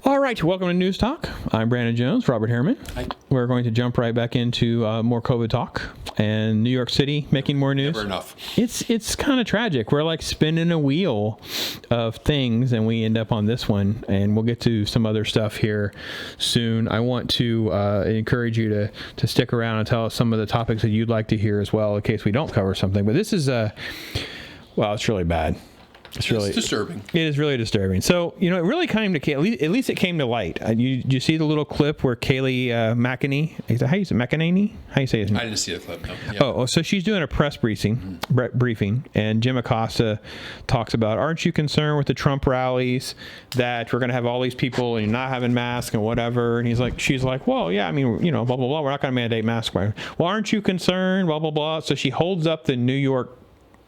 All right, welcome to News Talk. I'm Brandon Jones, Robert Harriman. Hi. We're going to jump right back into more COVID talk and New York City making more news. Never enough. It's kind of tragic. We're like spinning a wheel of things, and we end up on this one, and we'll get to some other stuff here soon. I want to encourage you to stick around and tell us some of the topics that you'd like to hear as well, in case we don't cover something. But this is, well, it's really bad. It's disturbing. It is really disturbing. So, it really came to, at least it came to light. You see the little clip where Kayleigh McEnany, is that how you say McEnany? How you say his name? I didn't see the clip, no. Yeah. Oh, so she's doing a press briefing, and Jim Acosta talks about, aren't you concerned with the Trump rallies that we're going to have all these people and you're not having masks and whatever? And she's like, well, yeah, I mean, blah, blah, blah. We're not going to mandate masks. Well, aren't you concerned? Blah, blah, blah. So she holds up the New York,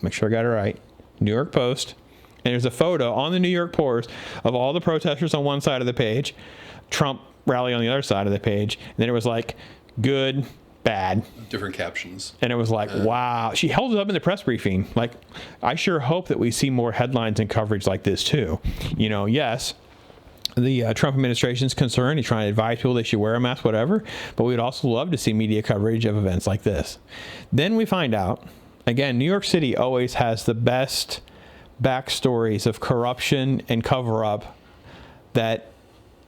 make sure I got it right, New York Post. And there's a photo on the New York Post of all the protesters on one side of the page, Trump rally on the other side of the page. And then it was like, good, bad. Different captions. And it was like, wow. She held it up in the press briefing. Like, I sure hope that we see more headlines and coverage like this, too. Yes, the Trump administration's concerned. He's trying to advise people they should wear a mask, whatever. But we'd also love to see media coverage of events like this. Then we find out, again, New York City always has the best backstories of corruption and cover-up that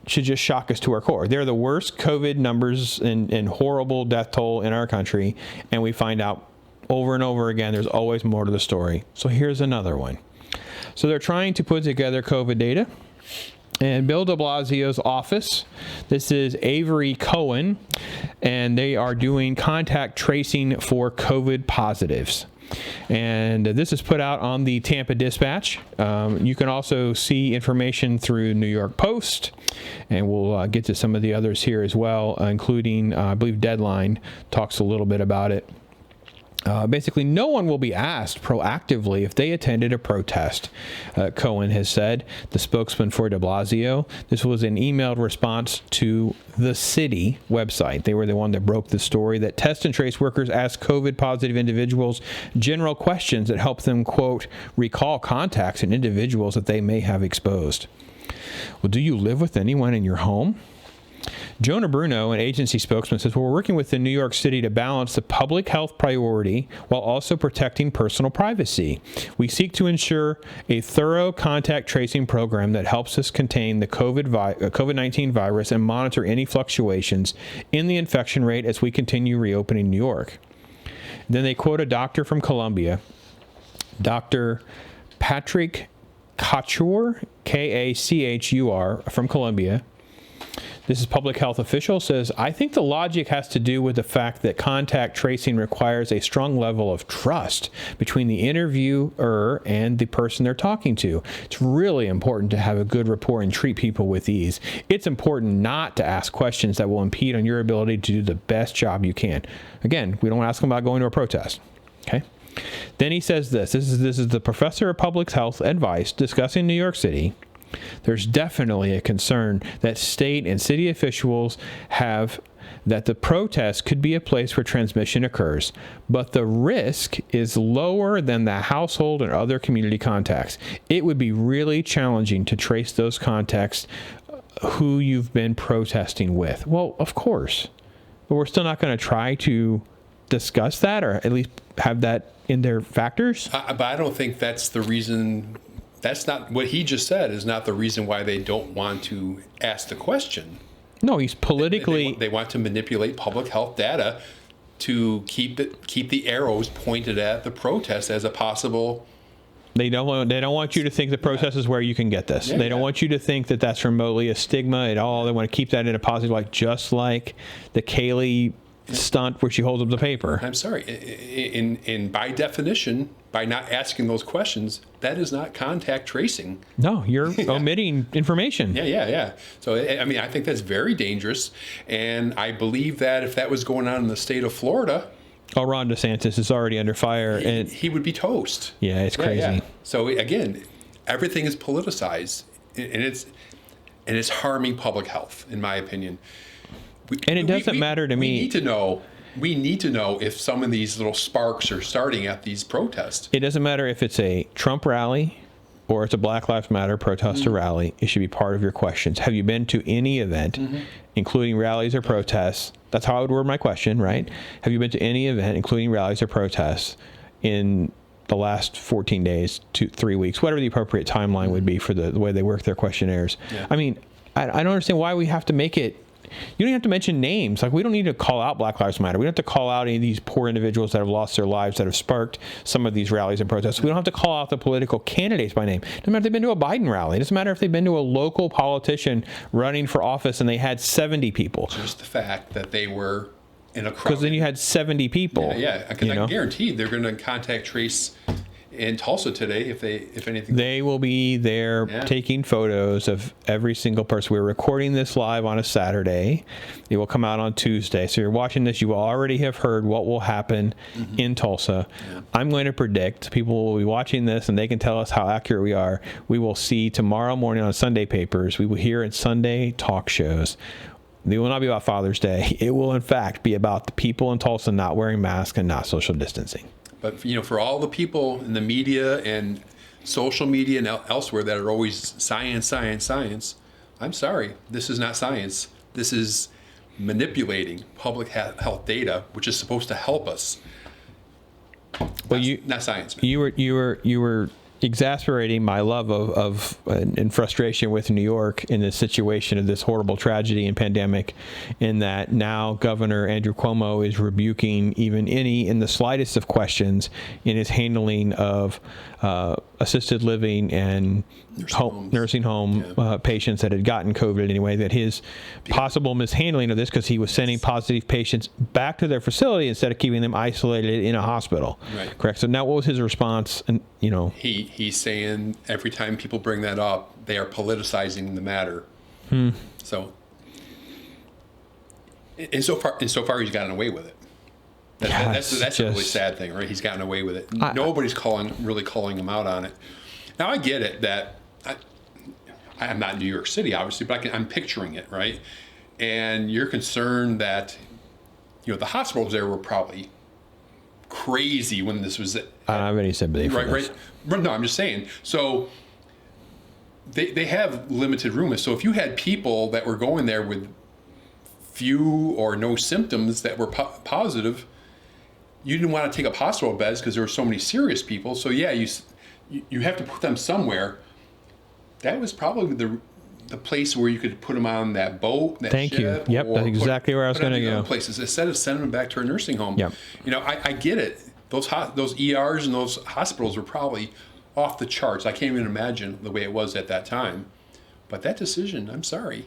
should just shock us to our core. They're the worst COVID numbers and horrible death toll in our country, and we find out over and over again there's always more to the story. So here's another one. So they're trying to put together COVID data, and Bill de Blasio's office, this is Avery Cohen, and they are doing contact tracing for COVID positives. And this is put out on the Tampa Dispatch. You can also see information through New York Post, and we'll get to some of the others here as well, including, I believe, Deadline talks a little bit about it. Basically, no one will be asked proactively if they attended a protest, Cohen has said, the spokesman for de Blasio. This was an emailed response to the city website. They were the one that broke the story that test and trace workers ask COVID-positive individuals general questions that help them, quote, recall contacts and individuals that they may have exposed. Well, do you live with anyone in your home? Jonah Bruno, an agency spokesman, says, we're working with the New York City to balance the public health priority while also protecting personal privacy. We seek to ensure a thorough contact tracing program that helps us contain the COVID-19 virus and monitor any fluctuations in the infection rate as we continue reopening New York. Then they quote a doctor from Columbia, Dr. Patrick Couture, Kachur, from Columbia. This is public health official, says, I think the logic has to do with the fact that contact tracing requires a strong level of trust between the interviewer and the person they're talking to. It's really important to have a good rapport and treat people with ease. It's important not to ask questions that will impede on your ability to do the best job you can. Again, we don't ask them about going to a protest. Okay? Then he says this is the professor of public health advice discussing New York City. There's definitely a concern that state and city officials have that the protest could be a place where transmission occurs, but the risk is lower than the household and other community contacts. It would be really challenging to trace those contacts who you've been protesting with. Well, of course, but we're still not going to try to discuss that or at least have that in their factors. But I don't think that's the reason. That's not what he just said is not the reason why they don't want to ask the question. No, he's politically. They want to manipulate public health data to keep the arrows pointed at the protest as a possible. They don't want you to think the protest is where you can get this. They don't want you to think that that's remotely a stigma at all. They want to keep that in a positive light, just like the Kayleigh stunt where she holds up the paper. I'm sorry. In by definition, by not asking those questions, that is not contact tracing. No, you're omitting information. Yeah. So, I mean, I think that's very dangerous. And I believe that if that was going on in the state of Florida, Ron DeSantis is already under fire. And he would be toast. Yeah, it's crazy. Yeah. So, again, everything is politicized, and it's harming public health, in my opinion. And it doesn't matter to me. We need to know if some of these little sparks are starting at these protests. It doesn't matter if it's a Trump rally or it's a Black Lives Matter protest or rally, it should be part of your questions. Have you been to any event, including rallies or protests? That's how I would word my question, right? Have you been to any event, including rallies or protests, in the last 14 days to 3 weeks, whatever the appropriate timeline would be for the way they work their questionnaires? Yeah. I mean, I don't understand why we have to make it. You don't have to mention names. Like, we don't need to call out Black Lives Matter. We don't have to call out any of these poor individuals that have lost their lives, that have sparked some of these rallies and protests. We don't have to call out the political candidates by name. Doesn't matter if they've been to a Biden rally. It doesn't matter if they've been to a local politician running for office and they had 70 people. Just the fact that they were in a crowd. Because then you had 70 people. Yeah, because I guarantee they're going to contact Trace in Tulsa today if anything. They will be there taking photos of every single person. We're recording this live on a Saturday. It will come out on Tuesday. So you're watching this, you will already have heard what will happen in Tulsa. Yeah. I'm going to predict people will be watching this and they can tell us how accurate we are. We will see tomorrow morning on Sunday papers. We will hear in Sunday talk shows. It will not be about Father's Day. It will, in fact, be about the people in Tulsa not wearing masks and not social distancing. But, for all the people in the media and social media and elsewhere that are always science, science, science, I'm sorry, this is not science. This is manipulating public health data, which is supposed to help us. Well, not science. You were exasperating my love of and frustration with New York in the situation of this horrible tragedy and pandemic, in that now Governor Andrew Cuomo is rebuking even in the slightest of questions in his handling of assisted living and nursing home patients that had gotten COVID anyway, that his possible mishandling of this, because he was sending positive patients back to their facility instead of keeping them isolated in a hospital. Right. Correct. So now what was his response? And he's saying every time people bring that up, they are politicizing the matter. So and so far he's gotten away with it. That's a really sad thing, right? He's gotten away with it. Nobody's really calling him out on it. Now, I get it that I'm not in New York City, obviously, but I'm picturing it, right? And you're concerned that, the hospitals there were probably crazy when this was. I don't have any sympathy for this. Right. No, I'm just saying. So they have limited room. So if you had people that were going there with few or no symptoms that were positive, you didn't want to take up hospital beds because there were so many serious people. So you have to put them somewhere. That was probably the place where you could put them on that boat, that Thank ship. you. Yep, that's exactly where I was going to go. Places instead of sending them back to a nursing home. Yep. I get it. Those ERs and those hospitals were probably off the charts. I can't even imagine the way it was at that time. But that decision, I'm sorry.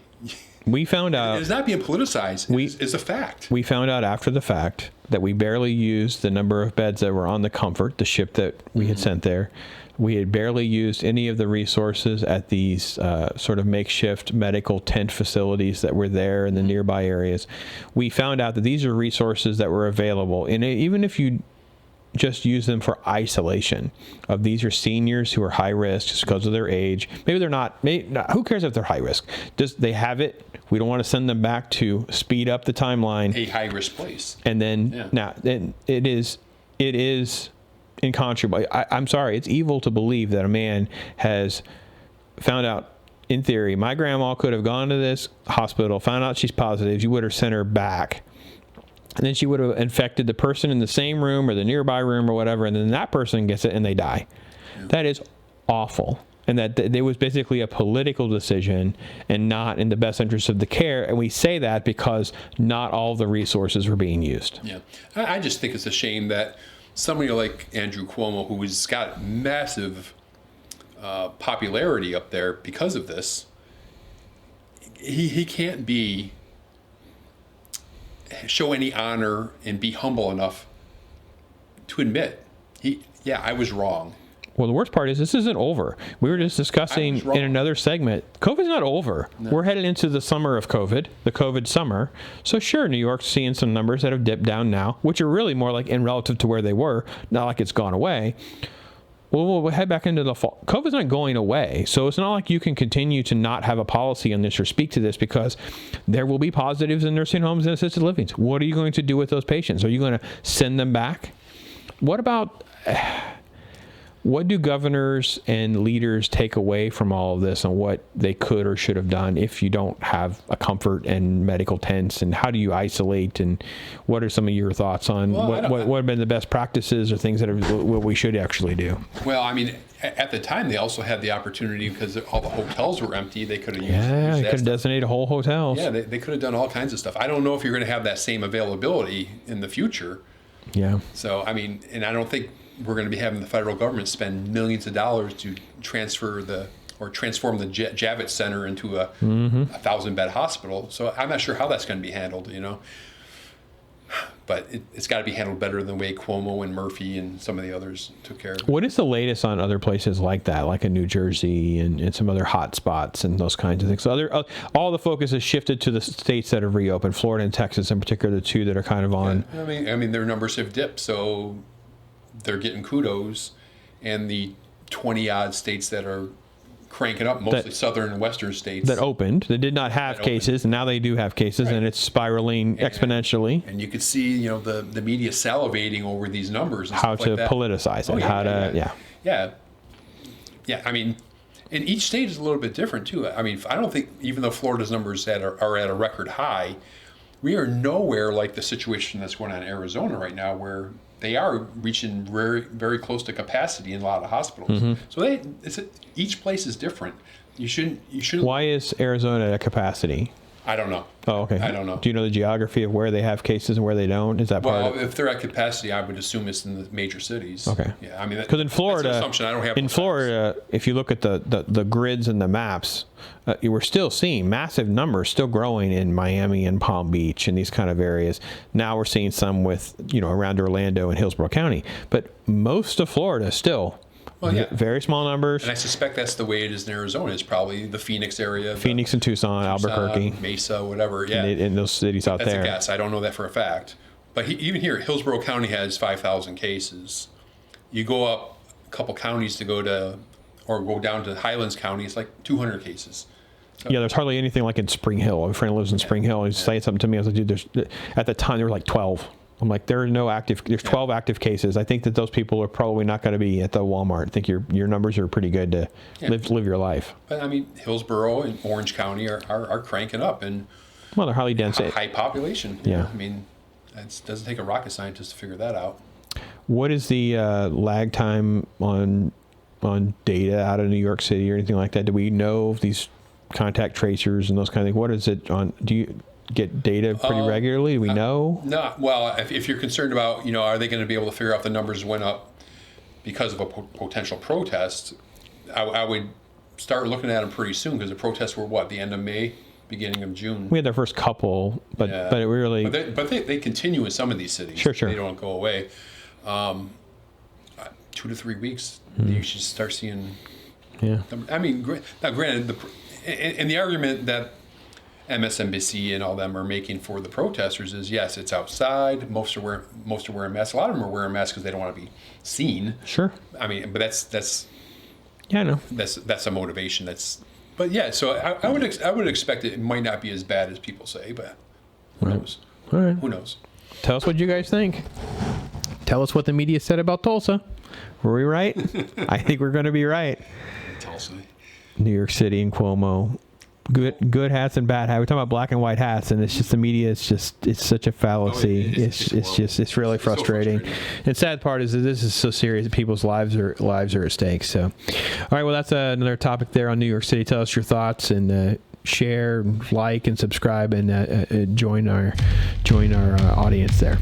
We found out it's not being politicized. It's a fact. We found out after the fact that we barely used the number of beds that were on the Comfort, the ship that we had sent there. We had barely used any of the resources at these sort of makeshift medical tent facilities that were there in the nearby areas. We found out that these are resources that were available. And even if you just use them for isolation of, these are seniors who are high risk just because of their age. Maybe they're not. Who cares if they're high risk? Just they have it. We don't want to send them back to speed up the timeline. A high risk place. And then now it is incontrovertible. I'm sorry. It's evil to believe that a man has found out. In theory, my grandma could have gone to this hospital, found out she's positive. You would have sent her back. And then she would have infected the person in the same room or the nearby room or whatever, and then that person gets it and they die. Yeah. That is awful. And that it was basically a political decision and not in the best interest of the care. And we say that because not all the resources were being used. Yeah. I just think it's a shame that somebody like Andrew Cuomo, who has got massive popularity up there because of this, he can't show any honor and be humble enough to admit I was wrong. Well, the worst part is this isn't over. We were just discussing in another segment, COVID's not over. No. We're headed into the summer of COVID, the COVID summer. So sure, New York's seeing some numbers that have dipped down now, which are really more like in relative to where they were, not like it's gone away. Well, we'll head back into the fall. COVID's not going away. So it's not like you can continue to not have a policy on this or speak to this, because there will be positives in nursing homes and assisted livings. What are you going to do with those patients? Are you going to send them back? What about What do governors and leaders take away from all of this, and what they could or should have done if you don't have a comfort and medical tents? And how do you isolate? And what are some of your thoughts on what have been the best practices or things that what we should actually do? Well, I mean, at the time they also had the opportunity, because all the hotels were empty. They could have used they that could have stuff. designated whole hotels. Yeah, they could have done all kinds of stuff. I don't know if you're going to have that same availability in the future. Yeah. So, I mean, and I don't think we're going to be having the federal government spend millions of dollars to transform the Javits Center into a 1,000-bed hospital. So I'm not sure how that's going to be handled, But it's got to be handled better than the way Cuomo and Murphy and some of the others took care of it. What is the latest on other places like that, like in New Jersey and some other hot spots and those kinds of things? So all the focus has shifted to the states that have reopened, Florida and Texas in particular, the two that are kind of on. Yeah. I mean, their numbers have dipped, so they're getting kudos. And the 20-odd states that are cranking up, mostly southern and western states. That opened, that did not have cases, and now they do have cases, right. And it's spiraling exponentially. And you could see, the media salivating over these numbers. And how stuff to like that. Politicize it, Yeah, I mean, and each state is a little bit different, too. I mean, I don't think, even though Florida's numbers are at a record high, we are nowhere like the situation that's going on in Arizona right now, where they are reaching very, very close to capacity in a lot of hospitals. Mm-hmm. So each place is different. You shouldn't. Why is Arizona at capacity? I don't know. Oh, okay. I don't know. Do you know the geography of where they have cases and where they don't? Is that part of it? If they're at capacity, I would assume it's in the major cities. Okay. Yeah, I mean, because in Florida, that's an assumption. I don't have. In Florida, if you look at the grids and the maps, we're still seeing massive numbers still growing in Miami and Palm Beach and these kind of areas. Now we're seeing some with around Orlando and Hillsborough County, but most of Florida still. Well, yeah. Very small numbers. And I suspect that's the way it is in Arizona. It's probably the Phoenix area. Phoenix and Tucson, Albuquerque. Mesa, whatever. Yeah. In those cities out there. That's a guess. I don't know that for a fact. But even here, Hillsborough County has 5,000 cases. You go up a couple counties to go down to Highlands County, it's like 200 cases. Yeah, there's hardly anything like in Spring Hill. My friend lives in Spring Hill. He's saying something to me. I was like, dude, at the time there were like 12. I'm like, there's 12 active cases. I think that those people are probably not going to be at the Walmart. I think your numbers are pretty good to live your life. But I mean, Hillsborough and Orange County are cranking up, and they're highly dense. High population. Yeah. I mean, it doesn't take a rocket scientist to figure that out. What is the lag time on data out of New York City or anything like that? Do we know these contact tracers and those kind of things? What is it on? Do you get data pretty regularly? Do we know? No. Well, if you're concerned about, are they going to be able to figure out if the numbers went up because of a potential protest, I would start looking at them pretty soon, because the protests were the end of May, beginning of June. We had their first couple, but it really. But they continue in some of these cities. Sure. They don't go away. 2 to 3 weeks, you should start seeing. Yeah. I mean, now granted, the argument that MSNBC and all them are making for the protesters is, yes, it's outside. Most are wearing masks. A lot of them are wearing masks because they don't want to be seen. Sure. I mean, but that's. Yeah, I know. That's a motivation. But yeah. So I would expect it might not be as bad as people say, but who knows? All right. Who knows? Tell us what you guys think. Tell us what the media said about Tulsa. Were we right? I think we're going to be right. Tulsa. New York City and Cuomo. Good hats and bad hats. We're talking about black and white hats, and it's just the media. It's such a fallacy. It's really frustrating. So frustrating. And sad part is that this is so serious that people's lives are at stake. So, all right. Well, that's another topic there on New York City. Tell us your thoughts and share, like, and subscribe, and join our audience there.